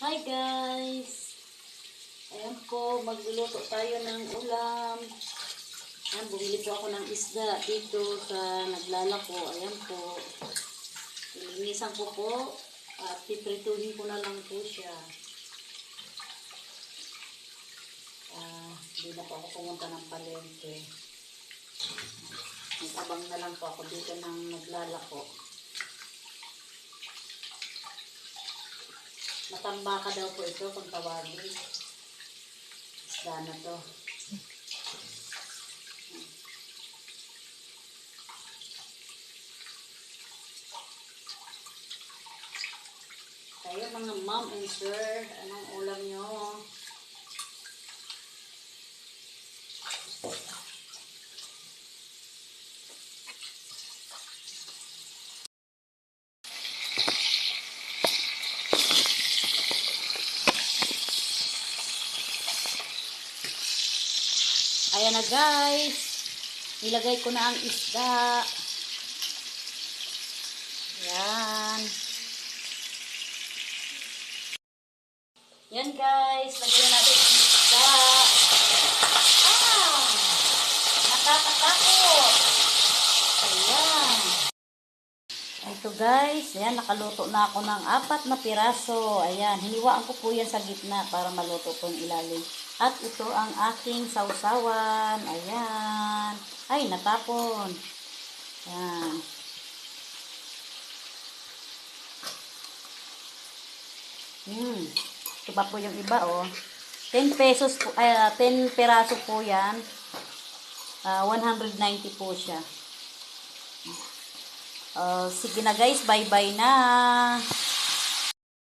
Hi guys! Ayan po, magluluto tayo ng ulam. Ayan, bumili po ako ng isda dito sa naglalako. Ayan po. Ilinisan ko po at piprituhin ko na lang po siya. Hindi na po ako pumunta ng palengke. Nag-abang na lang po ako dito ng naglalako. Matambaka daw po ito kung tawagin. Isda na to. Kayo mga mom and sir, anong ulam nyo? Ayan na guys, nilagay ko na ang isda. Ayan. Yan guys, lagyan natin ang isda. Nakakatakot. Ayan. Ito guys, ayan, nakaluto na ako ng 4 na piraso. Ayan, hiniwaan ko po yan sa gitna para maluto po yung ilalim. At ito ang aking sausawan. Ayan. Ay, natapon. Ayan. Ito pa po yung iba, oh. 10 pesos po, 10 piraso po yan. 190 po siya. Sige na guys, bye-bye na.